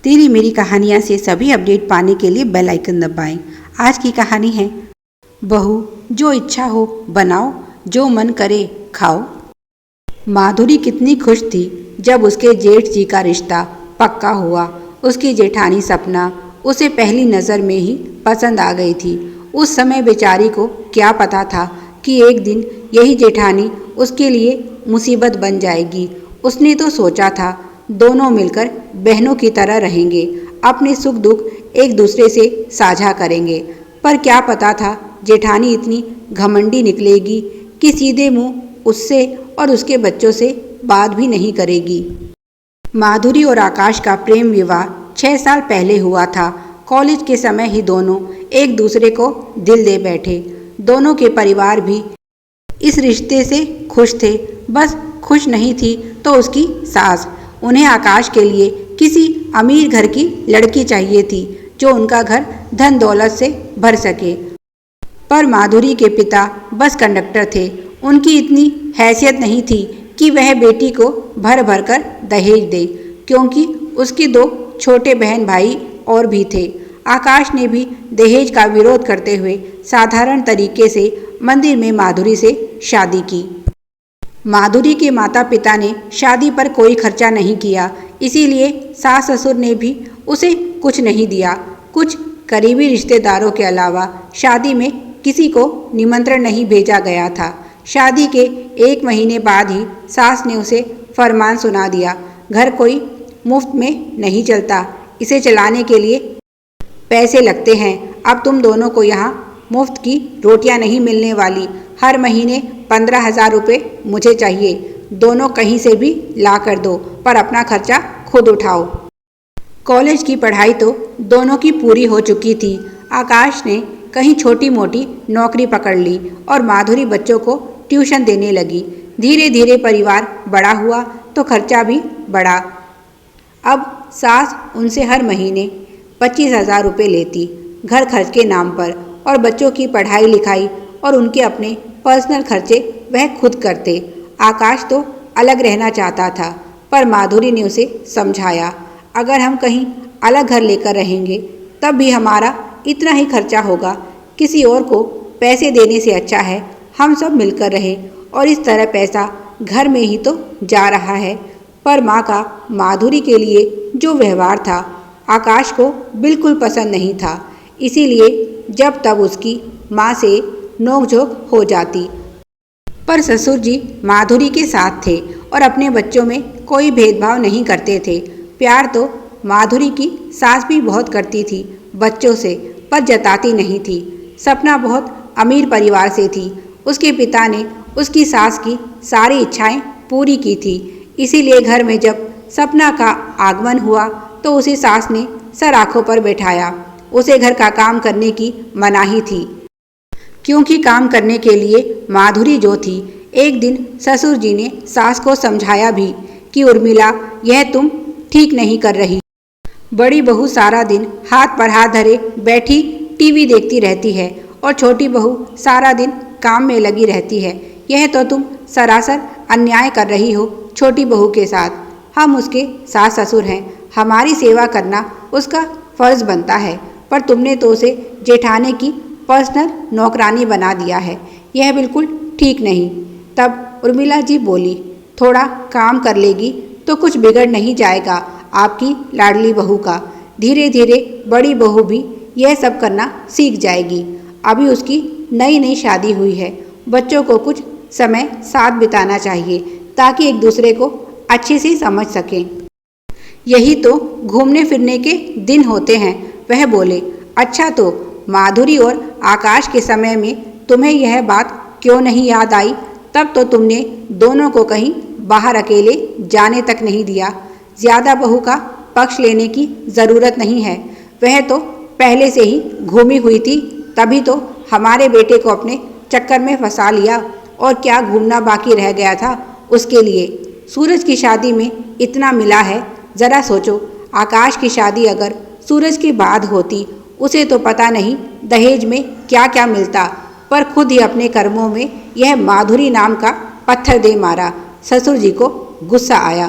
तेरी मेरी कहानियाँ से सभी अपडेट पाने के लिए बेल आइकन दबाएं। आज की कहानी है बहू, जो इच्छा हो बनाओ, जो मन करे खाओ। माधुरी कितनी खुश थी जब उसके जेठ जी का रिश्ता पक्का हुआ। उसकी जेठानी सपना उसे पहली नज़र में ही पसंद आ गई थी। उस समय बेचारी को क्या पता था कि एक दिन यही जेठानी उसके लिए मुसीबत बन जाएगी। उसने तो सोचा था दोनों मिलकर बहनों की तरह रहेंगे, अपने सुख दुख एक दूसरे से साझा करेंगे। पर क्या पता था जेठानी इतनी घमंडी निकलेगी कि सीधे मुंह उससे और उसके बच्चों से बात भी नहीं करेगी। माधुरी और आकाश का प्रेम विवाह 6 साल पहले हुआ था। कॉलेज के समय ही दोनों एक दूसरे को दिल दे बैठे। दोनों के परिवार भी इस रिश्ते से खुश थे। बस खुश नहीं थी तो उसकी सास। उन्हें आकाश के लिए किसी अमीर घर की लड़की चाहिए थी जो उनका घर धन दौलत से भर सके। पर माधुरी के पिता बस कंडक्टर थे। उनकी इतनी हैसियत नहीं थी कि वह बेटी को भर भर कर दहेज दे, क्योंकि उसकी 2 छोटे बहन भाई और भी थे। आकाश ने भी दहेज का विरोध करते हुए साधारण तरीके से मंदिर में माधुरी से शादी की। माधुरी के माता पिता ने शादी पर कोई खर्चा नहीं किया, इसीलिए सास ससुर ने भी उसे कुछ नहीं दिया। कुछ करीबी रिश्तेदारों के अलावा शादी में किसी को निमंत्रण नहीं भेजा गया था। शादी के 1 महीने बाद ही सास ने उसे फरमान सुना दिया, घर कोई मुफ्त में नहीं चलता, इसे चलाने के लिए पैसे लगते हैं। अब तुम दोनों को यहाँ मुफ्त की रोटियाँ नहीं मिलने वाली। हर महीने 15,000 रुपये मुझे चाहिए। दोनों कहीं से भी ला कर दो, पर अपना खर्चा खुद उठाओ। कॉलेज की पढ़ाई तो दोनों की पूरी हो चुकी थी। आकाश ने कहीं छोटी मोटी नौकरी पकड़ ली और माधुरी बच्चों को ट्यूशन देने लगी। धीरे धीरे परिवार बड़ा हुआ तो खर्चा भी बढ़ा। अब सास उनसे हर महीने 25,000 रुपये लेती, घर खर्च के नाम पर, और बच्चों की पढ़ाई लिखाई और उनके अपने पर्सनल खर्चे वह खुद करते। आकाश तो अलग रहना चाहता था, पर माधुरी ने उसे समझाया, अगर हम कहीं अलग घर लेकर रहेंगे तब भी हमारा इतना ही खर्चा होगा। किसी और को पैसे देने से अच्छा है हम सब मिलकर रहें, और इस तरह पैसा घर में ही तो जा रहा है। पर माँ का माधुरी के लिए जो व्यवहार था आकाश को बिल्कुल पसंद नहीं था, इसीलिए जब तब उसकी माँ से नोकझोंक हो जाती। पर ससुर जी माधुरी के साथ थे और अपने बच्चों में कोई भेदभाव नहीं करते थे। प्यार तो माधुरी की सास भी बहुत करती थी बच्चों से, पर जताती नहीं थी। सपना बहुत अमीर परिवार से थी। उसके पिता ने उसकी सास की सारी इच्छाएं पूरी की थी, इसीलिए घर में जब सपना का आगमन हुआ तो उसे सास ने सर आँखों पर बैठाया। उसे घर का काम करने की मनाही थी, क्योंकि काम करने के लिए माधुरी जो थी। एक दिन ससुर जी ने सास को समझाया भी कि उर्मिला, यह तुम ठीक नहीं कर रही। बड़ी बहू सारा दिन हाथ पर हाथ धरे बैठी टीवी देखती रहती है और छोटी बहू सारा दिन काम में लगी रहती है। यह तो तुम सरासर अन्याय कर रही हो छोटी बहू के साथ। हम उसके सास ससुर हैं, हमारी सेवा करना उसका फर्ज बनता है, पर तुमने तो उसे जेठाने की पर्सनल नौकरानी बना दिया है। यह बिल्कुल ठीक नहीं। तब उर्मिला जी बोली, थोड़ा काम कर लेगी तो कुछ बिगड़ नहीं जाएगा आपकी लाडली बहू का। धीरे धीरे बड़ी बहू भी यह सब करना सीख जाएगी। अभी उसकी नई नई शादी हुई है, बच्चों को कुछ समय साथ बिताना चाहिए ताकि एक दूसरे को अच्छे से समझ सकें। यही तो घूमने फिरने के दिन होते हैं। वह बोले, अच्छा तो माधुरी और आकाश के समय में तुम्हें यह बात क्यों नहीं याद आई? तब तो तुमने दोनों को कहीं बाहर अकेले जाने तक नहीं दिया। ज़्यादा बहू का पक्ष लेने की ज़रूरत नहीं है, वह तो पहले से ही घूमी हुई थी, तभी तो हमारे बेटे को अपने चक्कर में फंसा लिया। और क्या घूमना बाकी रह गया था उसके लिए? सूरज की शादी में इतना मिला है, ज़रा सोचो। आकाश की शादी अगर सूरज के बाद होती, उसे तो पता नहीं दहेज में क्या क्या मिलता, पर खुद ही अपने कर्मों में यह माधुरी नाम का पत्थर दे मारा। ससुर जी को गुस्सा आया।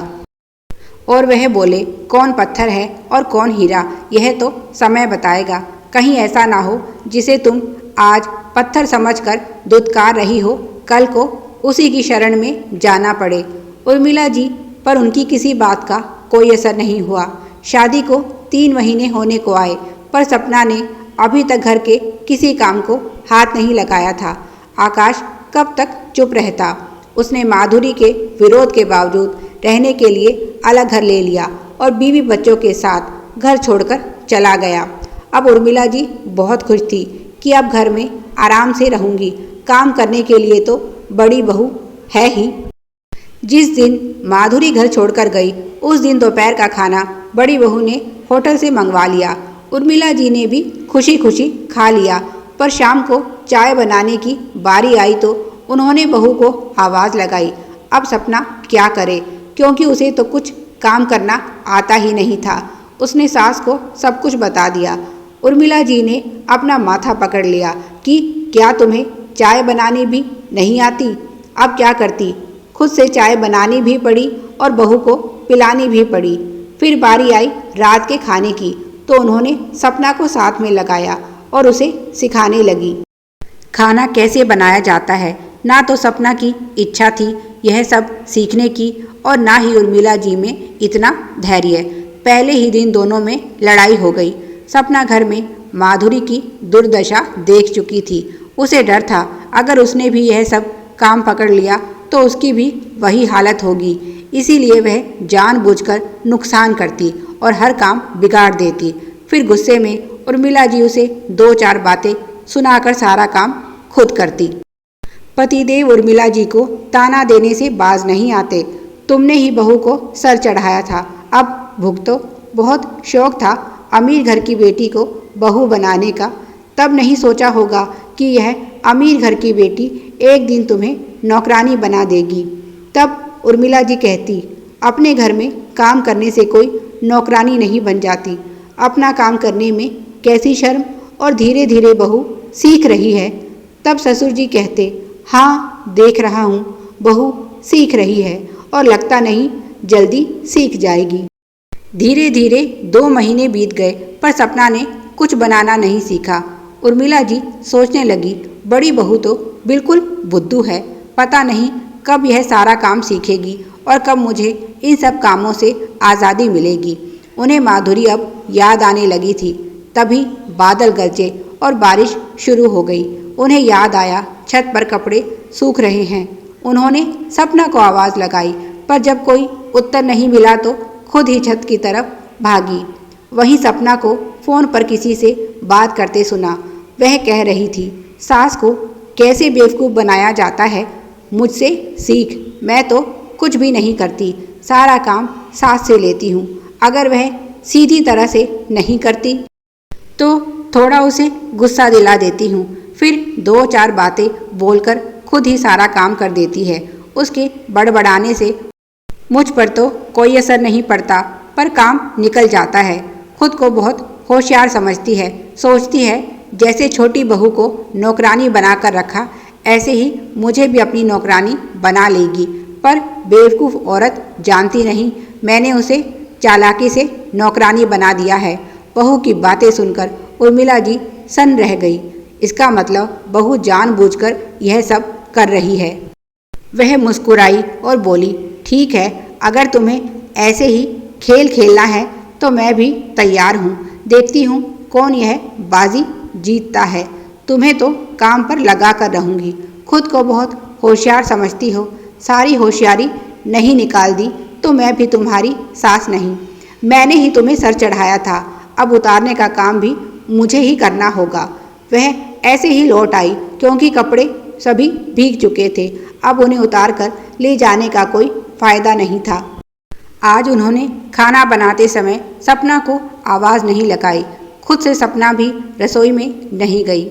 और वह बोले, कौन पत्थर है और कौन हीरा, यह तो समय बताएगा। कहीं ऐसा ना हो जिसे तुम आज पत्थर समझकर दुत्कार रही हो, कल को उसी की शरण में जाना पड़े। उर्मिला जी पर उनकी किसी बात का कोई असर नहीं हुआ। शादी को 3 महीने होने को आए, पर सपना ने अभी तक घर के किसी काम को हाथ नहीं लगाया था। आकाश कब तक चुप रहता। उसने माधुरी के विरोध के बावजूद रहने के लिए अलग घर ले लिया और बीवी बच्चों के साथ घर छोड़कर चला गया। अब उर्मिला जी बहुत खुश थी कि अब घर में आराम से रहूंगी। काम करने के लिए तो बड़ी बहू है ही। जिस दिन माधुरी घर छोड़कर गई, उस दिन दोपहर का खाना बड़ी बहू ने होटल से मंगवा लिया। उर्मिला जी ने भी खुशी खुशी खा लिया, पर शाम को चाय बनाने की बारी आई तो उन्होंने बहू को आवाज़ लगाई। अब सपना क्या करे, क्योंकि उसे तो कुछ काम करना आता ही नहीं था। उसने सास को सब कुछ बता दिया। उर्मिला जी ने अपना माथा पकड़ लिया कि क्या तुम्हें चाय बनानी भी नहीं आती? अब क्या करती? खुद से चाय बनानी भी पड़ी और बहू को पिलानी भी पड़ी। फिर बारी आई रात के खाने की, तो उन्होंने सपना को साथ में लगाया और उसे सिखाने लगी। खाना कैसे बनाया जाता है। ना तो सपना की इच्छा थी यह सब सीखने की और ना ही उर्मिला जी में इतना धैर्य। पहले ही दिन दोनों में लड़ाई हो गई। सपना घर में माधुरी की दुर्दशा देख चुकी थी। उसे डर था अगर उसने भी यह सब काम पकड़ लिया तो उसकी भी वही हालत होगी। इसीलिए वह जानबूझकर नुकसान करती और हर काम बिगाड़ देती। फिर गुस्से में उर्मिला जी उसे 2-4 बातें सुनाकर सारा काम खुद करती। पतिदेव उर्मिला जी को ताना देने से बाज नहीं आते। तुमने ही बहू को सर चढ़ाया था, अब भुगतो। बहुत शौक था अमीर घर की बेटी को बहू बनाने का। तब नहीं सोचा होगा कि यह अमीर घर की बेटी एक दिन तुम्हें नौकरानी बना देगी। तब उर्मिला जी कहती, अपने घर में काम करने से कोई नौकरानी नहीं बन जाती। अपना काम करने में कैसी शर्म, और धीरे धीरे बहू सीख रही है। तब ससुर जी कहते, हाँ देख रहा हूँ, बहू सीख रही है और लगता नहीं जल्दी सीख जाएगी। धीरे धीरे 2 महीने बीत गए, पर सपना ने कुछ बनाना नहीं सीखा। उर्मिला जी सोचने लगी, बड़ी बहू तो बिल्कुल बुद्धू है। पता नहीं कब यह सारा काम सीखेगी और कब मुझे इन सब कामों से आज़ादी मिलेगी। उन्हें माधुरी अब याद आने लगी थी। तभी बादल गरजे और बारिश शुरू हो गई। उन्हें याद आया छत पर कपड़े सूख रहे हैं। उन्होंने सपना को आवाज़ लगाई, पर जब कोई उत्तर नहीं मिला तो खुद ही छत की तरफ भागी। वहीं सपना को फ़ोन पर किसी से बात करते सुना। वह कह रही थी, सास को कैसे बेवकूफ़ बनाया जाता है, मुझसे सीख। मैं तो कुछ भी नहीं करती, सारा काम सास से लेती हूँ। अगर वह सीधी तरह से नहीं करती तो थोड़ा उसे गुस्सा दिला देती हूँ, फिर 2-4 बातें बोलकर खुद ही सारा काम कर देती है। उसके बड़बड़ाने से मुझ पर तो कोई असर नहीं पड़ता, पर काम निकल जाता है। खुद को बहुत होशियार समझती है, सोचती है जैसे छोटी बहू को नौकरानी बनाकर रखा, ऐसे ही मुझे भी अपनी नौकरानी बना लेगी। पर बेवकूफ़ औरत जानती नहीं मैंने उसे चालाकी से नौकरानी बना दिया है। बहू की बातें सुनकर उर्मिला जी सन रह गई। इसका मतलब बहू जानबूझकर यह सब कर रही है। वह मुस्कुराई और बोली, ठीक है, अगर तुम्हें ऐसे ही खेल खेलना है तो मैं भी तैयार हूँ। देखती हूँ कौन यह बाजी जीतता है। तुम्हें तो काम पर लगा कर रहूँगी। खुद को बहुत होशियार समझती हो, सारी होशियारी नहीं निकाल दी तो मैं भी तुम्हारी सास नहीं। मैंने ही तुम्हें सर चढ़ाया था, अब उतारने का काम भी मुझे ही करना होगा। वह ऐसे ही लौट आई क्योंकि कपड़े सभी भीग चुके थे। अब उन्हें उतार कर ले जाने का कोई फायदा नहीं था। आज उन्होंने खाना बनाते समय सपना को आवाज़ नहीं लगाई। खुद से सपना भी रसोई में नहीं गई।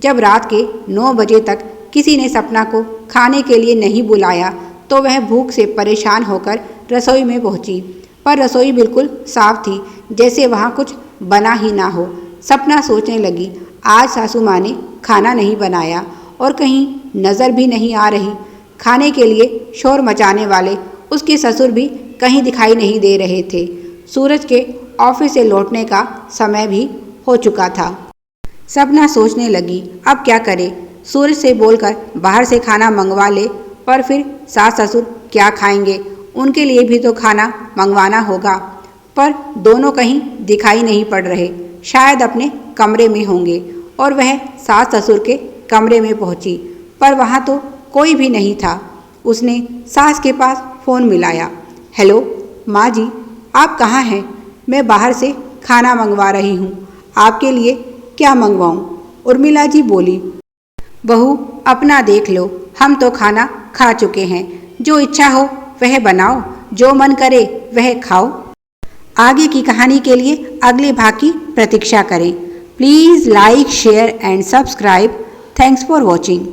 जब रात के 9 बजे तक किसी ने सपना को खाने के लिए नहीं बुलाया तो वह भूख से परेशान होकर रसोई में पहुंची। पर रसोई बिल्कुल साफ थी, जैसे वहाँ कुछ बना ही ना हो। सपना सोचने लगी, आज सासू माँ ने खाना नहीं बनाया और कहीं नज़र भी नहीं आ रही। खाने के लिए शोर मचाने वाले उसके ससुर भी कहीं दिखाई नहीं दे रहे थे। सूरज के ऑफिस से लौटने का समय भी हो चुका था। सपना सोचने लगी, अब क्या करे। सूरज से बोलकर बाहर से खाना मंगवा ले, पर फिर सास ससुर क्या खाएंगे, उनके लिए भी तो खाना मंगवाना होगा। पर दोनों कहीं दिखाई नहीं पड़ रहे, शायद अपने कमरे में होंगे। और वह सास ससुर के कमरे में पहुंची, पर वहाँ तो कोई भी नहीं था। उसने सास के पास फ़ोन मिलाया। हेलो माँ जी, आप कहाँ हैं? मैं बाहर से खाना मंगवा रही हूँ, आपके लिए क्या मंगवाऊँ? उर्मिला जी बोली, बहू अपना देख लो, हम तो खाना खा चुके हैं। जो इच्छा हो वह बनाओ, जो मन करे वह खाओ। आगे की कहानी के लिए अगले भाग की प्रतीक्षा करें। Please like, share and subscribe. Thanks for watching.